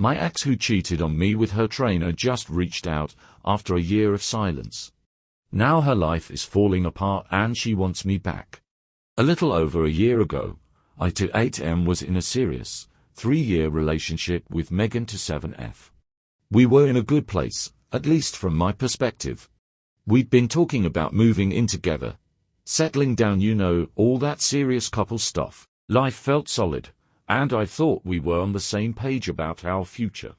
My ex who cheated on me with her trainer just reached out after a year of silence. Now her life is falling apart and she wants me back. A little over a year ago, I to 8M was in a serious, 3-year relationship with Megan to 7F. We were in a good place, at least from my perspective. We'd been talking about moving in together, settling down, all that serious couple stuff. Life felt solid, and I thought we were on the same page about our future.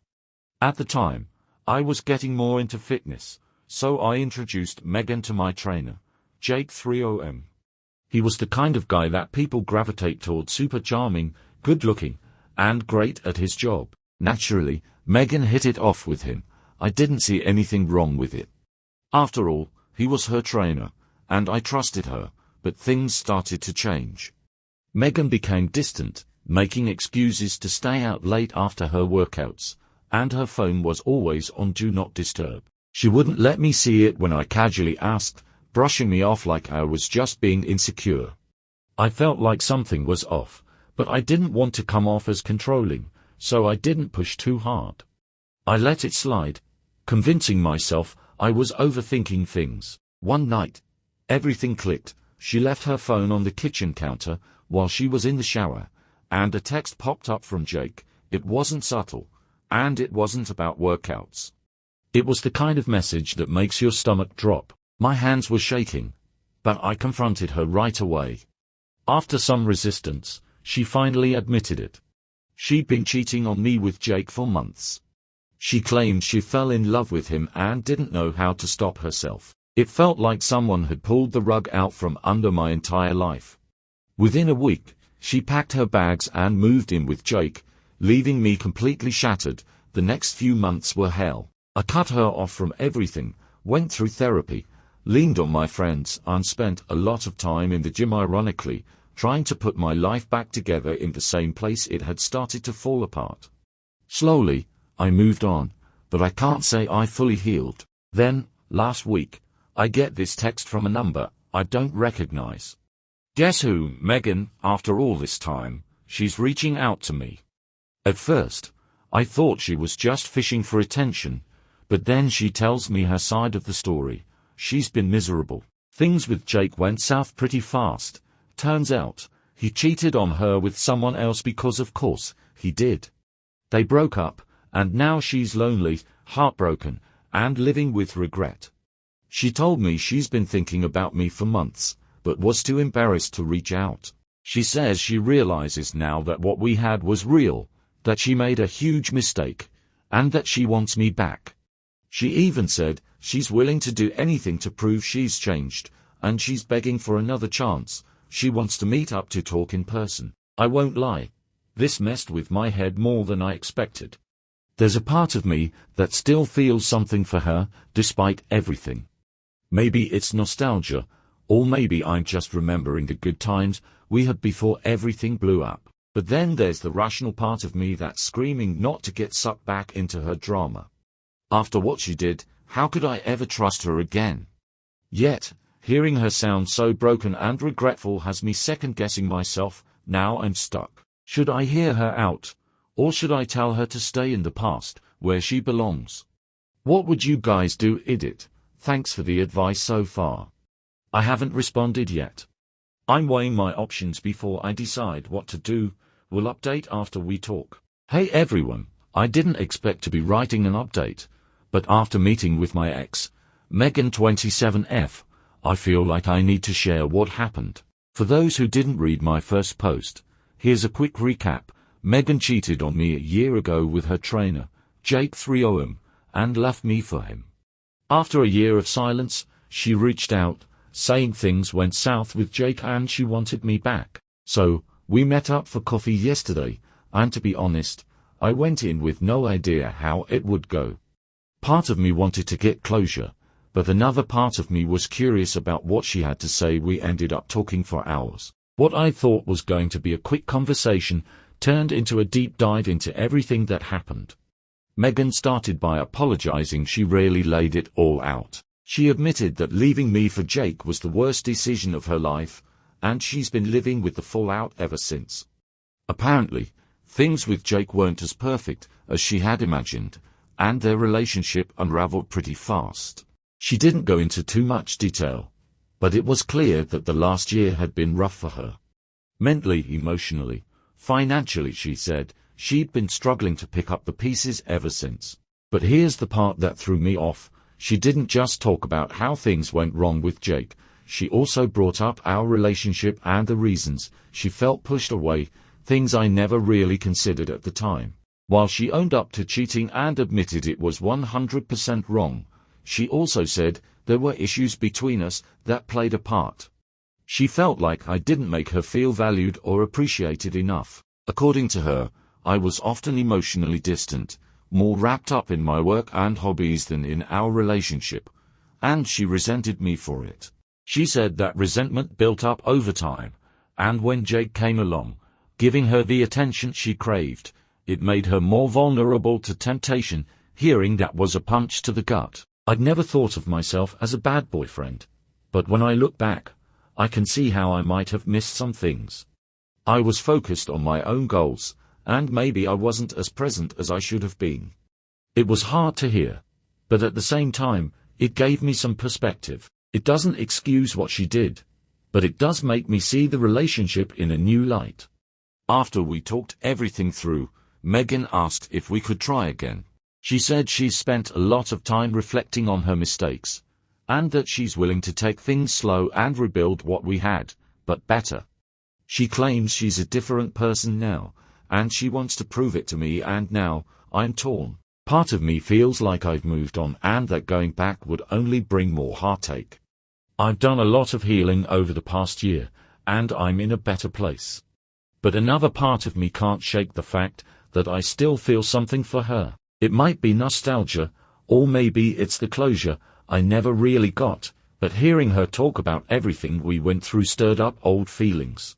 At the time, I was getting more into fitness, so I introduced Megan to my trainer, Jake 30M. He was the kind of guy that people gravitate toward, super charming, good-looking, and great at his job. Naturally, Megan hit it off with him. I didn't see anything wrong with it. After all, he was her trainer, and I trusted her, but things started to change. Megan became distant, making excuses to stay out late after her workouts, and her phone was always on Do Not Disturb. She wouldn't let me see it when I casually asked, brushing me off like I was just being insecure. I felt like something was off, but I didn't want to come off as controlling, so I didn't push too hard. I let it slide, convincing myself I was overthinking things. One night, everything clicked. She left her phone on the kitchen counter while she was in the shower, and a text popped up from Jake. It wasn't subtle, and it wasn't about workouts. It was the kind of message that makes your stomach drop. My hands were shaking, but I confronted her right away. After some resistance, she finally admitted it. She'd been cheating on me with Jake for months. She claimed she fell in love with him and didn't know how to stop herself. It felt like someone had pulled the rug out from under my entire life. Within a week, she packed her bags and moved in with Jake, leaving me completely shattered. The next few months were hell. I cut her off from everything, went through therapy, leaned on my friends, and spent a lot of time in the gym, ironically, trying to put my life back together in the same place it had started to fall apart. Slowly, I moved on, but I can't say I fully healed. Then, last week, I get this text from a number I don't recognize. Guess who? Megan. After all this time, she's reaching out to me. At first, I thought she was just fishing for attention, but then she tells me her side of the story. She's been miserable. Things with Jake went south pretty fast. Turns out, he cheated on her with someone else because of course, he did. They broke up, and now she's lonely, heartbroken, and living with regret. She told me she's been thinking about me for months, but was too embarrassed to reach out. She says she realizes now that what we had was real, that she made a huge mistake, and that she wants me back. She even said she's willing to do anything to prove she's changed, and she's begging for another chance. She wants to meet up to talk in person. I won't lie. This messed with my head more than I expected. There's a part of me that still feels something for her, despite everything. Maybe it's nostalgia, or maybe I'm just remembering the good times we had before everything blew up. But then there's the rational part of me that's screaming not to get sucked back into her drama. After what she did, how could I ever trust her again? Yet, hearing her sound so broken and regretful has me second-guessing myself. Now I'm stuck. Should I hear her out, or should I tell her to stay in the past, where she belongs? What would you guys do? Edit. Thanks for the advice so far. I haven't responded yet. I'm weighing my options before I decide what to do. We'll update after we talk. Hey everyone, I didn't expect to be writing an update, but after meeting with my ex, Megan 27F, I feel like I need to share what happened. For those who didn't read my first post, here's a quick recap. Megan cheated on me a year ago with her trainer, Jake 30M, and left me for him. After a year of silence, she reached out, saying things went south with Jake and she wanted me back. So, we met up for coffee yesterday, and to be honest, I went in with no idea how it would go. Part of me wanted to get closure, but another part of me was curious about what she had to say. We ended up talking for hours. What I thought was going to be a quick conversation turned into a deep dive into everything that happened. Megan started by apologizing. She really laid it all out. She admitted that leaving me for Jake was the worst decision of her life, and she's been living with the fallout ever since. Apparently, things with Jake weren't as perfect as she had imagined, and their relationship unraveled pretty fast. She didn't go into too much detail, but it was clear that the last year had been rough for her. Mentally, emotionally, financially, she said, she'd been struggling to pick up the pieces ever since. But here's the part that threw me off. She didn't just talk about how things went wrong with Jake. She also brought up our relationship and the reasons she felt pushed away, things I never really considered at the time. While she owned up to cheating and admitted it was 100% wrong, she also said there were issues between us that played a part. She felt like I didn't make her feel valued or appreciated enough. According to her, I was often emotionally distant, more wrapped up in my work and hobbies than in our relationship, and she resented me for it. She said that resentment built up over time, and when Jake came along, giving her the attention she craved, it made her more vulnerable to temptation. Hearing that was a punch to the gut. I'd never thought of myself as a bad boyfriend, but when I look back, I can see how I might have missed some things. I was focused on my own goals, and maybe I wasn't as present as I should have been. It was hard to hear, but at the same time, it gave me some perspective. It doesn't excuse what she did, but it does make me see the relationship in a new light. After we talked everything through, Megan asked if we could try again. She said she's spent a lot of time reflecting on her mistakes, and that she's willing to take things slow and rebuild what we had, but better. She claims she's a different person now, and she wants to prove it to me, and now, I'm torn. Part of me feels like I've moved on and that going back would only bring more heartache. I've done a lot of healing over the past year, and I'm in a better place. But another part of me can't shake the fact that I still feel something for her. It might be nostalgia, or maybe it's the closure I never really got, but hearing her talk about everything we went through stirred up old feelings.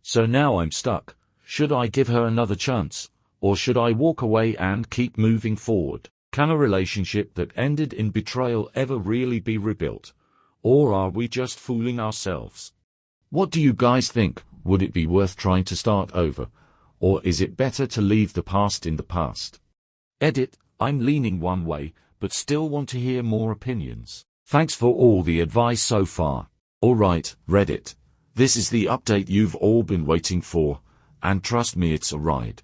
So now I'm stuck. Should I give her another chance, or should I walk away and keep moving forward? Can a relationship that ended in betrayal ever really be rebuilt? Or are we just fooling ourselves? What do you guys think? Would it be worth trying to start over? Or is it better to leave the past in the past? Edit, I'm leaning one way, but still want to hear more opinions. Thanks for all the advice so far. Alright, Reddit. This is the update you've all been waiting for, and trust me, it's a ride.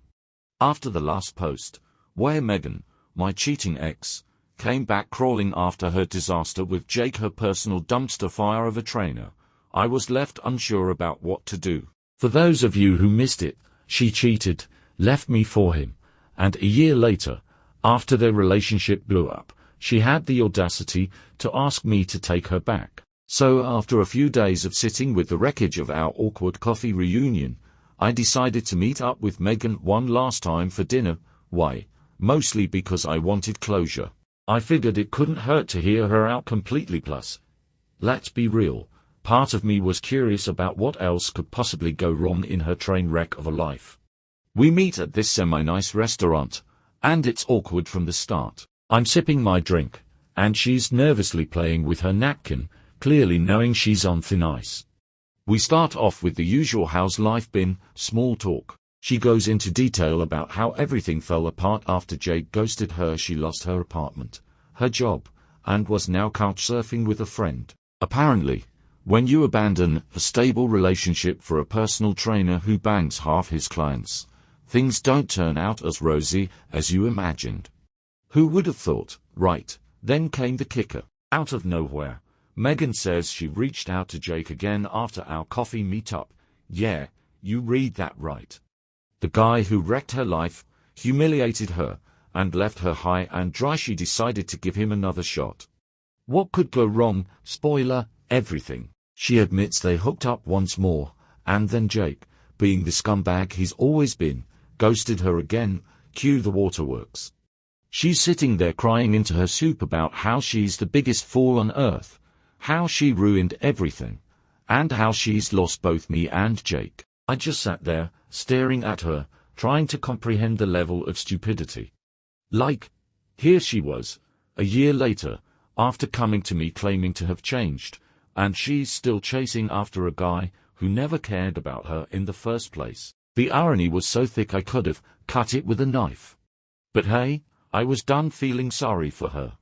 After the last post, where Megan, my cheating ex, came back crawling after her disaster with Jake, her personal dumpster fire of a trainer, I was left unsure about what to do. For those of you who missed it, she cheated, left me for him, and a year later, after their relationship blew up, she had the audacity to ask me to take her back. So after a few days of sitting with the wreckage of our awkward coffee reunion, I decided to meet up with Megan one last time for dinner. Why? Mostly because I wanted closure. I figured it couldn't hurt to hear her out completely. Plus, let's be real, part of me was curious about what else could possibly go wrong in her train wreck of a life. We meet at this semi-nice restaurant, and it's awkward from the start. I'm sipping my drink, and she's nervously playing with her napkin, clearly knowing she's on thin ice. We start off with the usual how's life been, small talk. She goes into detail about how everything fell apart after Jake ghosted her. She lost her apartment, her job, and was now couch surfing with a friend. Apparently, when you abandon a stable relationship for a personal trainer who bangs half his clients, things don't turn out as rosy as you imagined. Who would have thought? Right, then came the kicker. Out of nowhere, Megan says she reached out to Jake again after our coffee meetup. Yeah, you read that right. The guy who wrecked her life, humiliated her, and left her high and dry. She decided to give him another shot. What could go wrong? Spoiler, everything. She admits they hooked up once more, and then Jake, being the scumbag he's always been, ghosted her again. Cue the waterworks. She's sitting there crying into her soup about how she's the biggest fool on earth, how she ruined everything, and how she's lost both me and Jake. I just sat there, staring at her, trying to comprehend the level of stupidity. Like, here she was, a year later, after coming to me claiming to have changed, and she's still chasing after a guy who never cared about her in the first place. The irony was so thick I could have cut it with a knife. But hey, I was done feeling sorry for her.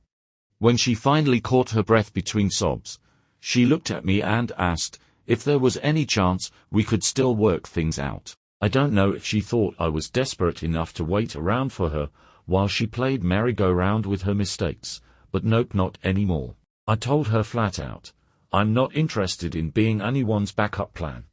When she finally caught her breath between sobs, she looked at me and asked if there was any chance we could still work things out. I don't know if she thought I was desperate enough to wait around for her while she played merry-go-round with her mistakes, but nope, not anymore. I told her flat out, I'm not interested in being anyone's backup plan.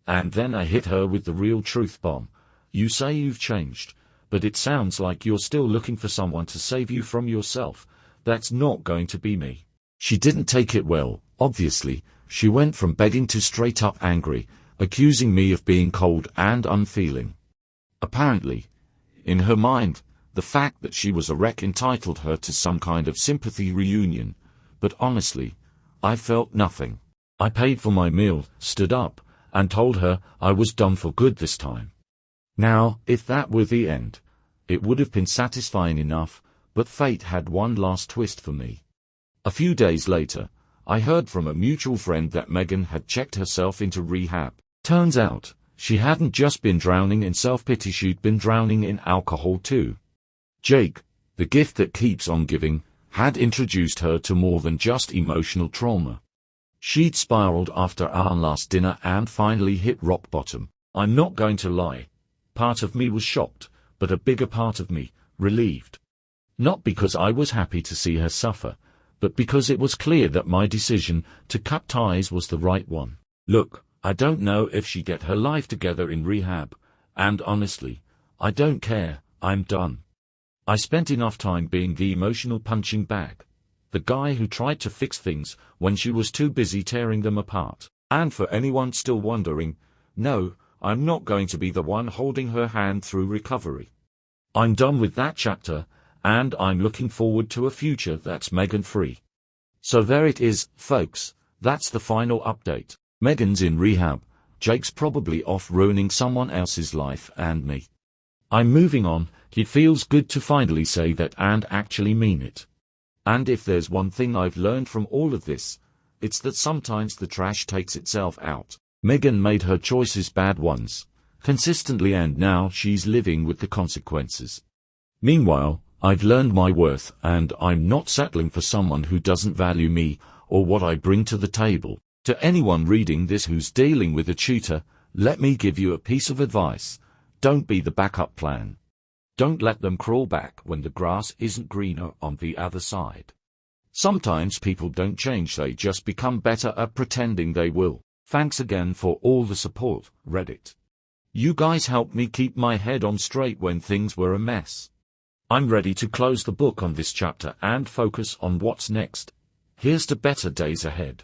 And then I hit her with the real truth bomb. You say you've changed, but it sounds like you're still looking for someone to save you from yourself. That's not going to be me. She didn't take it well, obviously. She went from begging to straight up angry, accusing me of being cold and unfeeling. Apparently, in her mind, the fact that she was a wreck entitled her to some kind of sympathy reunion, but honestly, I felt nothing. I paid for my meal, stood up, and told her I was done for good this time. Now, if that were the end, it would have been satisfying enough, but fate had one last twist for me. A few days later, I heard from a mutual friend that Megan had checked herself into rehab. Turns out, she hadn't just been drowning in self-pity, she'd been drowning in alcohol too. Jake, the gift that keeps on giving, had introduced her to more than just emotional trauma. She'd spiraled after our last dinner and finally hit rock bottom. I'm not going to lie. Part of me was shocked, but a bigger part of me, relieved. Not because I was happy to see her suffer, but because it was clear that my decision to cut ties was the right one. Look, I don't know if she'd get her life together in rehab, and honestly, I don't care, I'm done. I spent enough time being the emotional punching bag. The guy who tried to fix things when she was too busy tearing them apart. And for anyone still wondering, no, I'm not going to be the one holding her hand through recovery. I'm done with that chapter, and I'm looking forward to a future that's Megan-free. So there it is, folks, that's the final update. Megan's in rehab, Jake's probably off ruining someone else's life and me. I'm moving on. It feels good to finally say that and actually mean it. And if there's one thing I've learned from all of this, it's that sometimes the trash takes itself out. Megan made her choices bad ones, consistently, and now she's living with the consequences. Meanwhile, I've learned my worth, and I'm not settling for someone who doesn't value me or what I bring to the table. To anyone reading this who's dealing with a tutor, let me give you a piece of advice. Don't be the backup plan. Don't let them crawl back when the grass isn't greener on the other side. Sometimes people don't change, they just become better at pretending they will. Thanks again for all the support, Reddit. You guys helped me keep my head on straight when things were a mess. I'm ready to close the book on this chapter and focus on what's next. Here's to better days ahead.